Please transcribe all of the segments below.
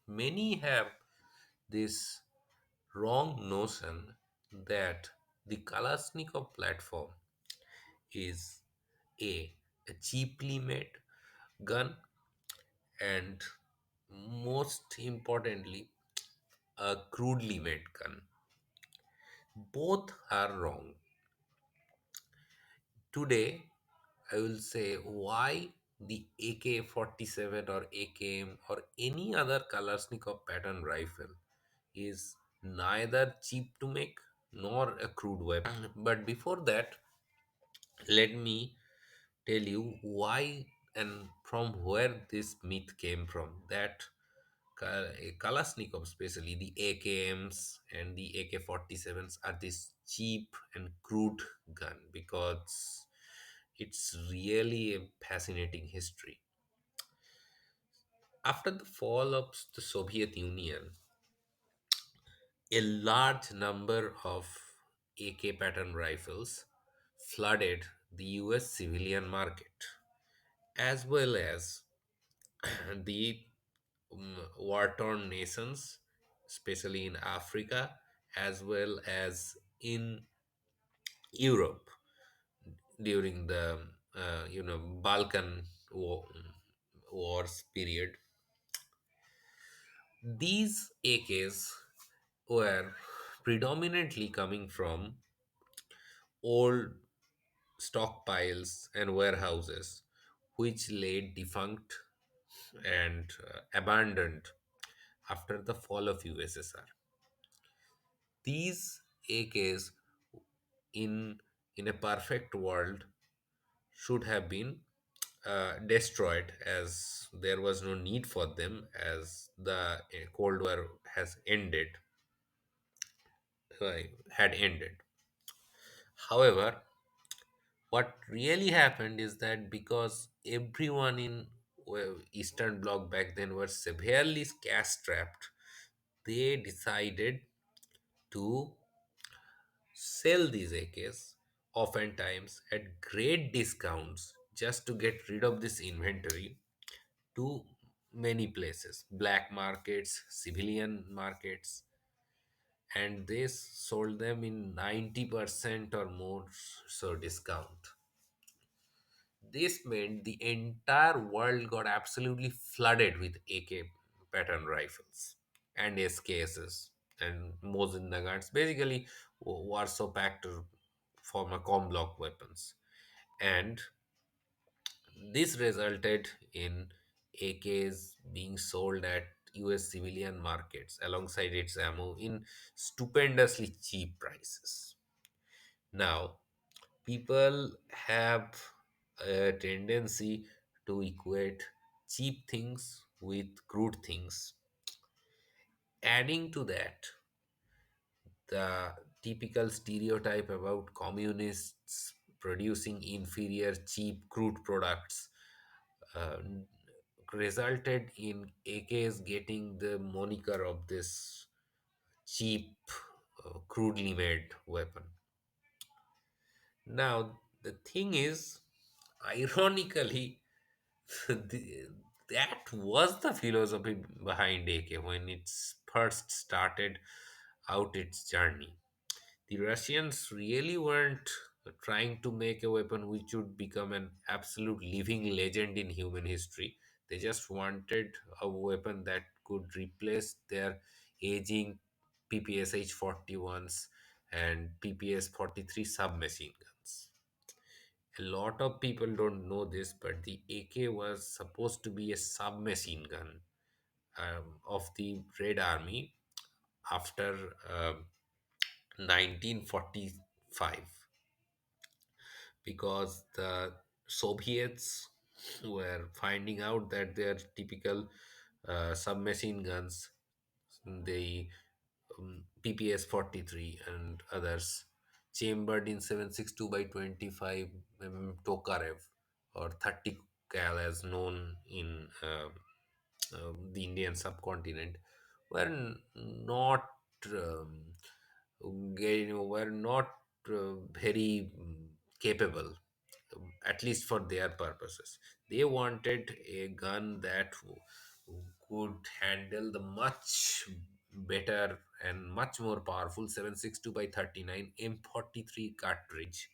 Many have this wrong notion that the Kalashnikov platform is a cheaply made gun and most importantly a crudely made gun. Both are wrong. Today, I will say why the AK-47 or AKM or any other Kalashnikov pattern rifle is neither cheap to make nor a crude weapon. But before that, let me tell you why and from where this myth came from. That Kalashnikov, especially the AKMs and the AK-47s, are this cheap and crude gun because it's really a fascinating history. After the fall of the Soviet Union, a large number of AK pattern rifles flooded the US civilian market, as well as the war torn nations, especially in Africa, as well as in Europe during the Balkan wars period. These AKs were predominantly coming from old stockpiles and warehouses, which lay defunct and abandoned after the fall of USSR. These AKs in in a perfect world should have been destroyed, as there was no need for them, as the Cold War has ended, had ended. However, what really happened is that because everyone in Eastern Bloc back then were severely cash strapped, they decided to sell these AKs oftentimes at great discounts just to get rid of this inventory to many places, black markets, civilian markets, and they sold them in 90% or more so discount. This meant the entire world got absolutely flooded with AK pattern rifles and SKSs and Mosin Nagants, basically Warsaw Pact former com block weapons. And this resulted in AKs being sold at US civilian markets alongside its ammo in stupendously cheap prices. Now, people have a tendency to equate cheap things with crude things. Adding to that, the typical stereotype about communists producing inferior, cheap, crude products uh, resulted in AKs getting the moniker of this cheap, crudely made weapon. Now, the thing is, ironically, the, that was the philosophy behind AK when it first started out its journey. The Russians really weren't trying to make a weapon which would become an absolute living legend in human history. They just wanted a weapon that could replace their aging PPSH 41s and PPS 43 submachine guns. A lot of people don't know this, but the AK was supposed to be a submachine gun of the Red Army after 1945, because the Soviets were finding out that their typical submachine guns, the PPS 43 and others, chambered in 7.62 by 25 Tokarev or 30 cal as known in the Indian subcontinent, were not um, were not very capable, at least for their purposes. They wanted a gun that could handle the much better and much more powerful 7.62 by 39 M43 cartridge.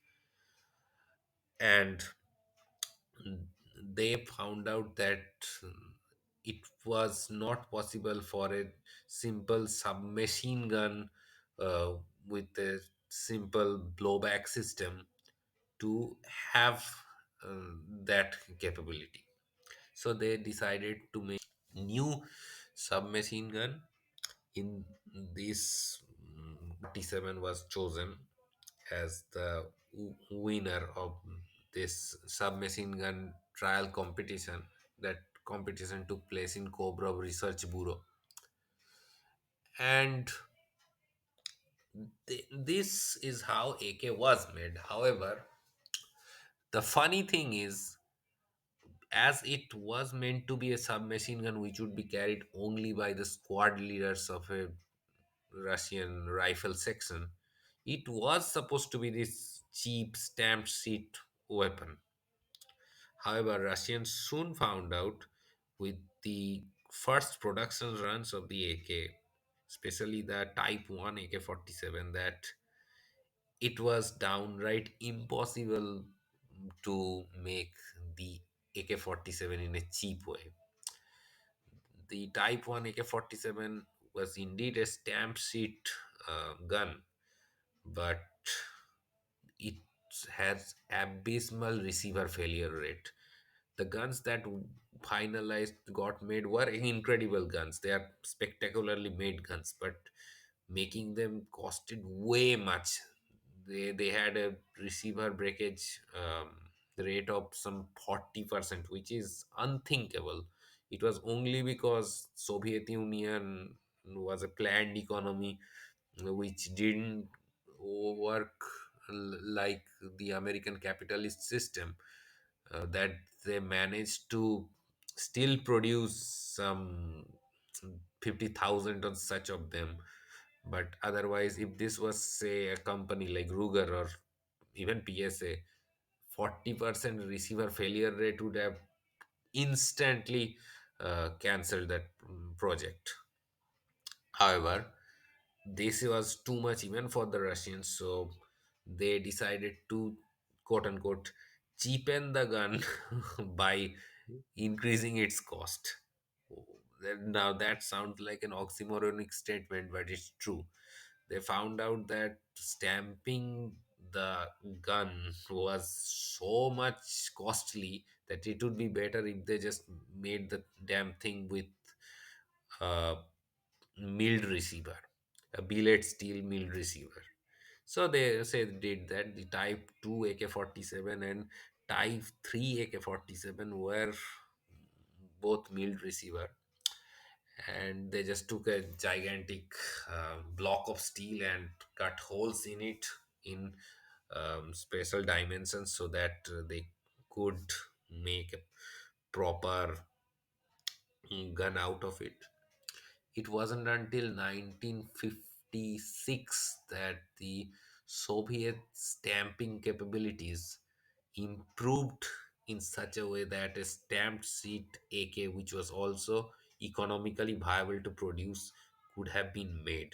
And they found out that it was not possible for a simple submachine gun uh, with a simple blowback system to have that capability. So they decided to make new submachine gun. In this, 57 was chosen as the winner of this submachine gun trial competition. That competition took place in Cobra Research Bureau. And this is how AK was made. However, the funny thing is, as it was meant to be a submachine gun which would be carried only by the squad leaders of a Russian rifle section, it was supposed to be this cheap stamped sheet weapon. However, Russians soon found out with the first production runs of the AK, especially the Type 1 AK 47, that it was downright impossible to make the AK 47 in a cheap way. The Type 1 AK 47 was indeed a stamp sheet gun, but it has abysmal receiver failure rate. The guns that finalized got made were incredible guns. They are spectacularly made guns, but making them costed way much. They had a receiver breakage rate of some 40%, which is unthinkable. It was only because Soviet Union was a planned economy which didn't work like the American capitalist system, that they managed to still produce some 50,000 on such of them. But otherwise, if this was, say, a company like Ruger or even PSA, 40% receiver failure rate would have instantly cancelled that project. However, this was too much even for the Russians, so they decided to, quote unquote, cheapen the gun by increasing its cost. Now that sounds like an oxymoronic statement, but it's true. They found out that stamping the gun was so much costly that it would be better if they just made the damn thing with a milled receiver, a billet steel milled receiver. So they say did that. The Type 2 AK 47 and Type 3 AK 47 were both milled receiver, and they just took a gigantic block of steel and cut holes in it in special dimensions so that they could make a proper gun out of it. It wasn't until 1956 that the Soviet stamping capabilities improved in such a way that a stamped sheet AK, which was also economically viable to produce, could have been made.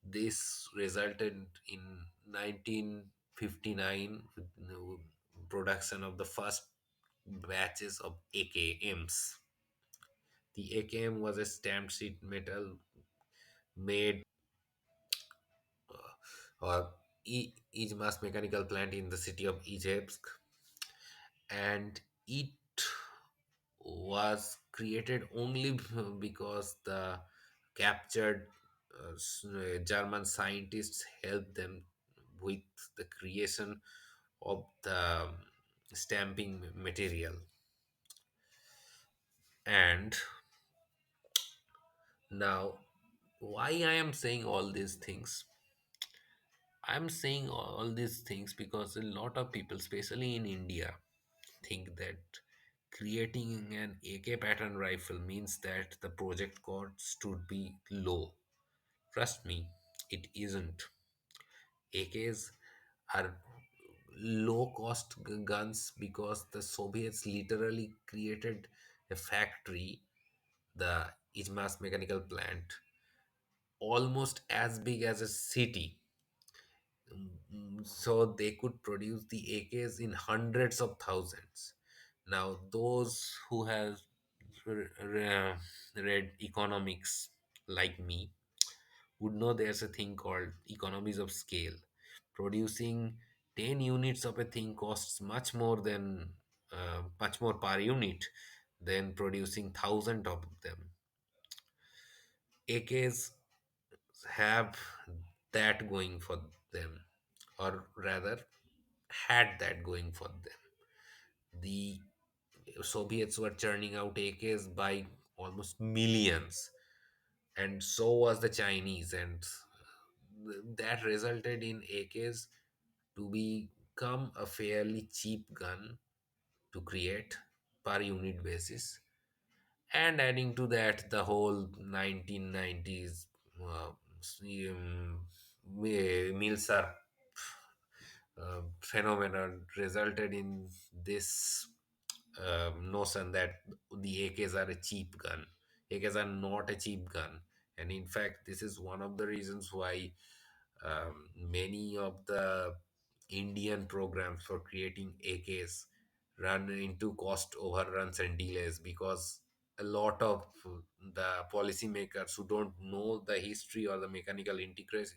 This resulted in 1959 with the production of the first batches of AKMs. The AKM was a stamped sheet metal made or Ijmas mechanical plant in the city of Ijevsk, and it was created only because the captured German scientists helped them with the creation of the stamping material. And now, why I am saying all these things? I'm saying all these things because a lot of people, especially in India, think that creating an AK pattern rifle means that the project cost should be low. Trust me, it isn't. AKs are low cost guns because the Soviets literally created a factory the Ijmas mechanical plant, almost as big as a city. So they could produce the AKs in hundreds of thousands. Now, those who have read economics like me would know there's a thing called economies of scale. Producing 10 units of a thing costs much more per unit than producing thousand of them. AKs have that going for them, or rather, had that going for them. The Soviets were churning out AKs by almost millions, and so was the Chinese, and that resulted in AKs to become a fairly cheap gun to create per unit basis. And adding to that, the whole 1990s Milsar phenomenon resulted in this notion that the AKs are a cheap gun. AKs are not a cheap gun. And in fact, this is one of the reasons why many of the Indian programs for creating AKs run into cost overruns and delays, because a lot of the policymakers who don't know the history or the mechanical intricacies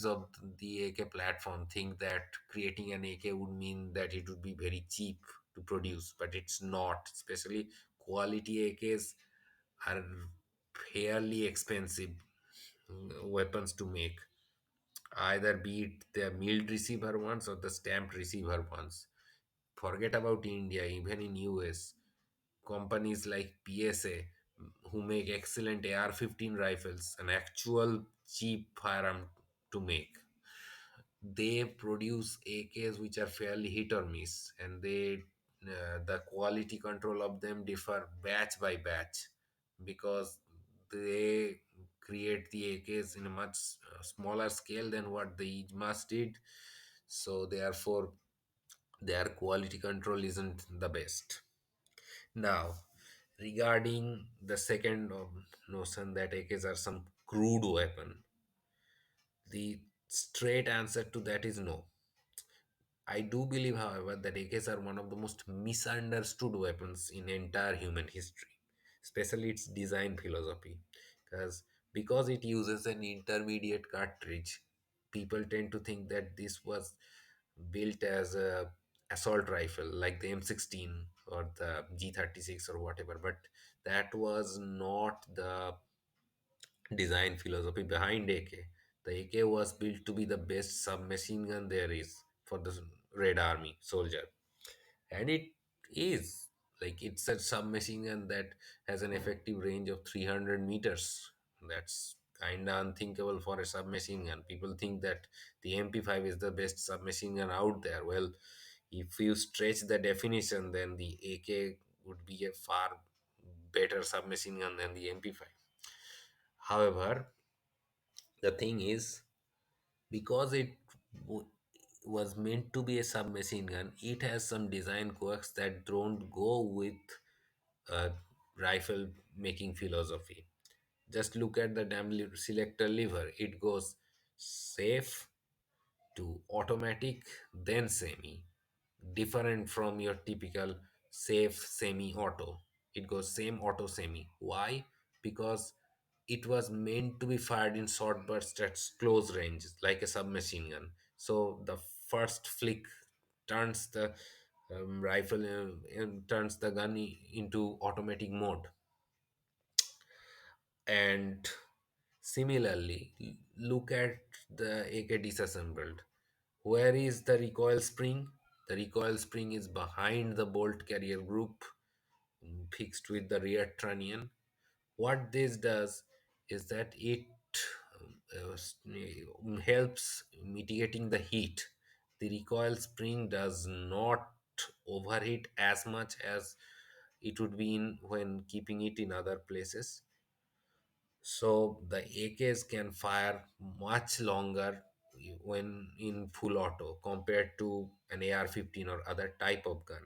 of the AK platform think that creating an AK would mean that it would be very cheap to produce, but it's not. Especially quality AKs are fairly expensive weapons to make, either be it the milled receiver ones or the stamped receiver ones. Forget about India, even in US, companies like PSA, who make excellent AR-15 rifles, an actual cheap firearm to make, they produce AKs which are fairly hit or miss, and the quality control of them differ batch by batch, because they create the AKs in a much smaller scale than what the Ijmas did. So therefore, their quality control isn't the best. Now, regarding the second notion that AKs are some crude weapon, the straight answer to that is no. I do believe, however, that AKs are one of the most misunderstood weapons in entire human history, especially its design philosophy. Because it uses an intermediate cartridge, people tend to think that this was built as a assault rifle like the M16 or the G36 or whatever, but that was not the design philosophy behind AK. The AK was built to be the best submachine gun there is for the Red Army soldier. And it is. Like, it's a submachine gun that has an effective range of 300 meters. That's kind of unthinkable for a submachine gun. People think that the MP5 is the best submachine gun out there. Well, if you stretch the definition, then the AK would be a far better submachine gun than the MP5. However, the thing is, because w- was meant to be a submachine gun, it has some design quirks that don't go with a rifle making philosophy. Just look at the damn selector lever. It goes safe to automatic, then semi. Different from your typical safe semi auto. It goes same auto semi. Why? Because it was meant to be fired in short bursts at close range, like a submachine gun. So the first flick turns the rifle and turns the gun into automatic mode. And similarly, look at the AK disassembled. Where is the recoil spring? The recoil spring is behind the bolt carrier group, fixed with the rear trunnion. What this does is that it helps mitigating the heat. The recoil spring does not overheat as much as it would be in when keeping it in other places. So the AKs can fire much longer when in full auto compared to an AR-15 or other type of gun.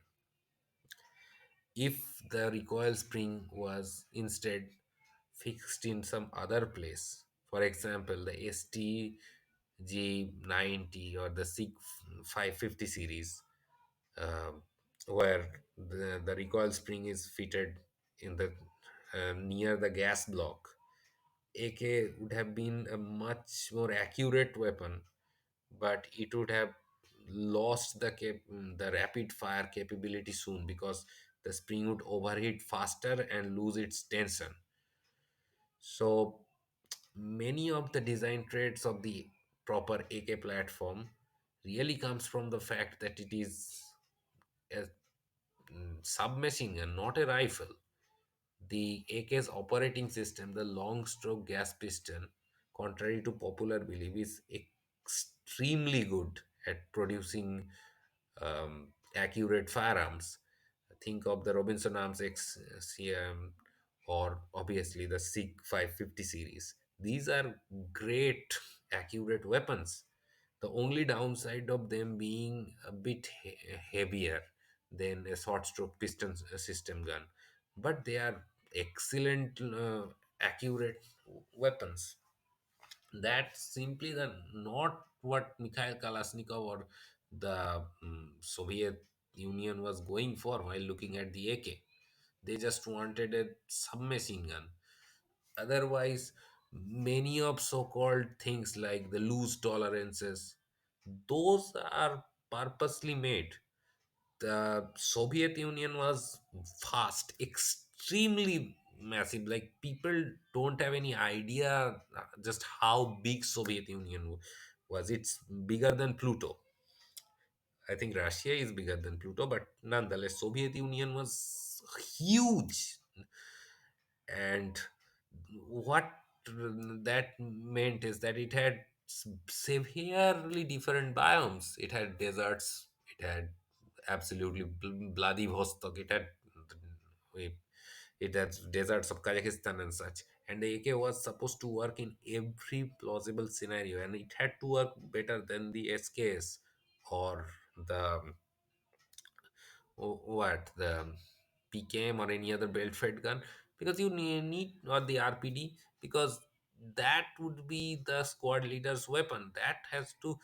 if the recoil spring was instead fixed in some other place. For example, the STG90 or the SIG 550 series, um, where the recoil spring is fitted in the near the gas block, AK would have been a much more accurate weapon, but it would have lost the rapid fire capability soon, because the spring would overheat faster and lose its tension. So many of the design traits of the proper AK platform really comes from the fact that it is a submachine and not a rifle. The AK's operating system, the long stroke gas piston, contrary to popular belief, is extremely good at producing accurate firearms. Think of the Robinson Arms X CM, or obviously the SIG 550 series. These are great accurate weapons. The only downside of them being a bit heavier than a short stroke piston system gun, but they are excellent accurate weapons. That's simply not what Mikhail Kalashnikov or the Soviet Union was going for while looking at the AK. They just wanted a submachine gun. Otherwise, many of so-called things like the loose tolerances, those are purposely made. The Soviet Union was fast, extremely massive. Like, people don't have any idea just how big Soviet Union was. It's bigger than Pluto. I think Russia is bigger than Pluto, but nonetheless, Soviet Union was huge. And what that meant is that it had severely different biomes. It had deserts, it had absolutely bloody Vostok, it it had deserts of Kazakhstan and such. And the AK was supposed to work in every plausible scenario, and it had to work better than the SKS or the what the PKM or any other belt fed gun, because you need, or the RPD, because that would be the squad leader's weapon. That has to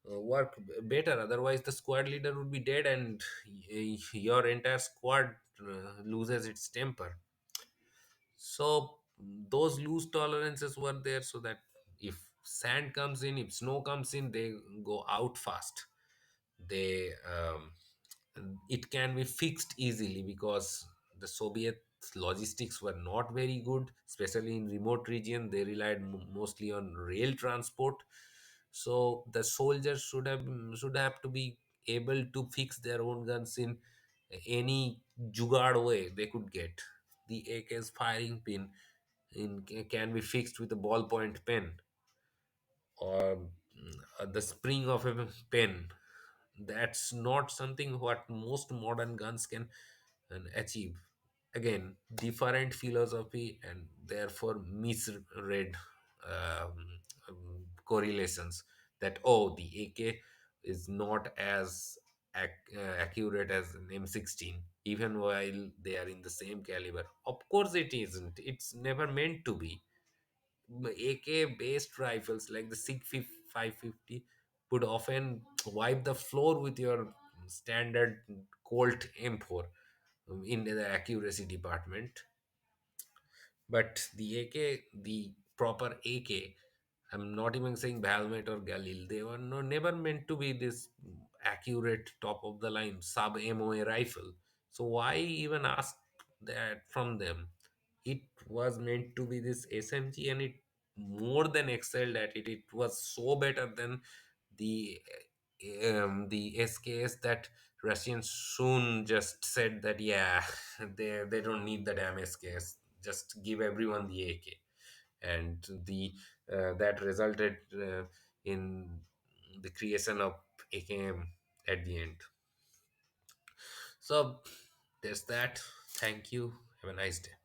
work better. Otherwise, the squad leader would be dead, and your entire squad loses its temper. So those loose tolerances were there, so that if sand comes in, if snow comes in, they go out fast. They It can be fixed easily, because the Soviet logistics were not very good, especially in remote region. They relied mostly on rail transport. So the soldiers should have to be able to fix their own guns in any jugaad way they could get. The AK's firing pin can be fixed with a ballpoint pen, or the spring of a pen. That's not something what most modern guns can achieve. Again, different philosophy, and therefore misread correlations, that oh, the AK is not as accurate as an M16, even while they are in the same caliber. Of course it isn't. It's never meant to be. AK based rifles like the SIG 550 would often wipe the floor with your standard Colt M4 in the accuracy department. But the AK, the proper AK, I'm not even saying Valmet or Galil, they were never meant to be this accurate, top of the line, sub MOA rifle. So why even ask that from them? It was meant to be this SMG, and it more than excelled at it. It was so better than the the SKS, that Russians soon just said that, yeah, they don't need the damn SKS. Just give everyone the AK, and the that resulted in the creation of AKM at the end. So there's that. Thank you. Have a nice day.